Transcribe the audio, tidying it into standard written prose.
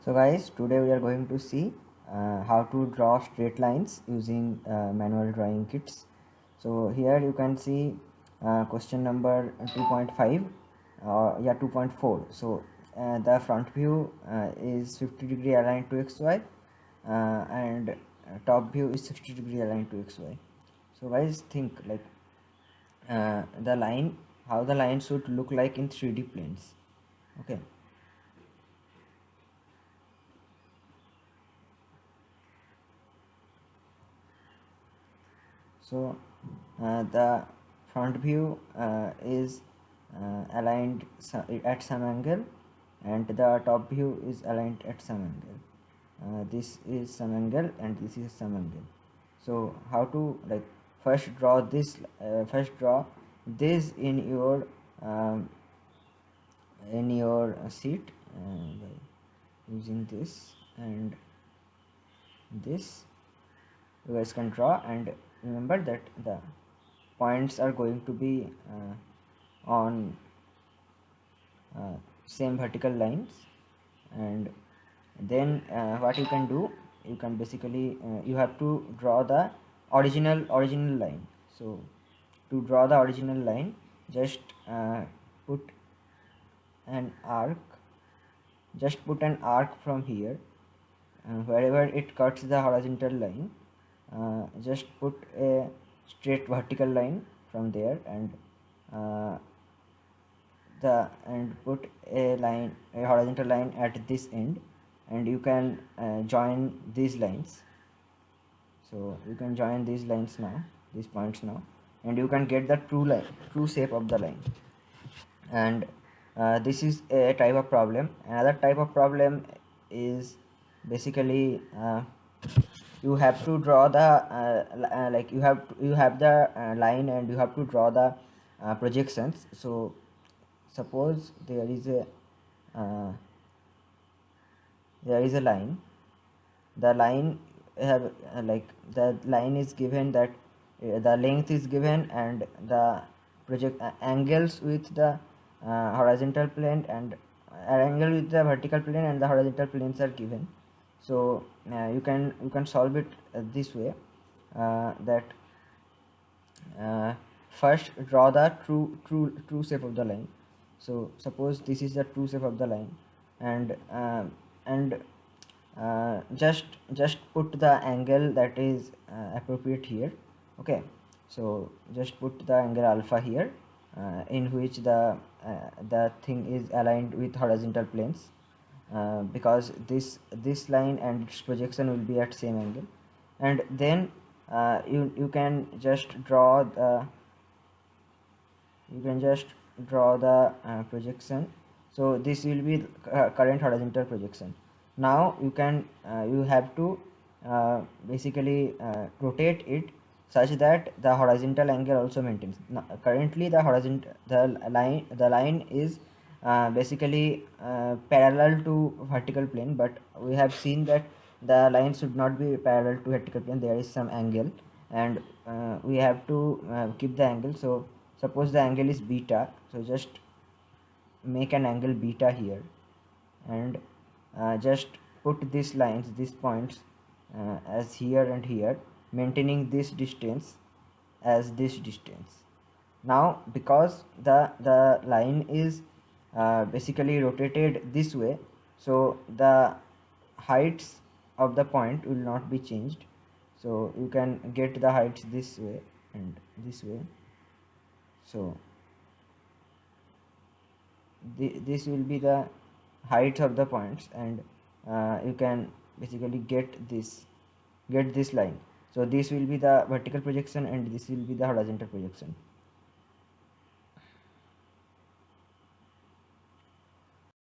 So guys, today we are going to see how to draw straight lines using manual drawing kits. So here you can see question number 2.5 or 2.4. So the front view is 50-degree aligned to XY and top view is 60-degree aligned to XY. So guys, think like the line, how the line should look like in 3D planes. Okay. So the front view is aligned at some angle, and the top view is aligned at some angle. This is some angle and this is some angle. So how to first draw this? First draw this um, in your sheet by using this and this. You guys can draw, and remember that the points are going to be on same vertical lines. And then what you can do, you can basically you have to draw the original line. So to draw the original line, just put an arc from here, wherever it cuts the horizontal line. Just put a straight vertical line from there, and uh, put a horizontal line at this end, and you can join these lines. So you can join these lines now, these points now, and you can get the true shape of the line. And this is a type of problem. Another type of problem is basically you have to draw the you have the line, and you have to draw the projections. So suppose uh, there is a line. The line have the line is given that the length is given, and the project angles with the horizontal plane and angle with the vertical plane and the horizontal planes are given. So you can solve it this way, that first draw the true shape of the line. So suppose this is the true shape of the line, and just put the angle that is appropriate here. Okay, so just put the angle alpha here, in which the thing is aligned with horizontal planes, because this line and its projection will be at same angle. And then you can just draw the projection. So this will be current horizontal projection. Now you have to basically rotate it such that the horizontal angle also maintains. Now, currently the line is basically parallel to vertical plane, but we have seen that the line should not be parallel to vertical plane. There is some angle, and we have to keep the angle. So suppose the angle is beta, so just make an angle beta here, and just put these points as here and here, maintaining this distance as this distance. Now because the line is basically rotated this way, so the heights of the point will not be changed. So you can get the heights this way and this way. So this will be the heights of the points, and you can basically get this line. So this will be the vertical projection and this will be the horizontal projection.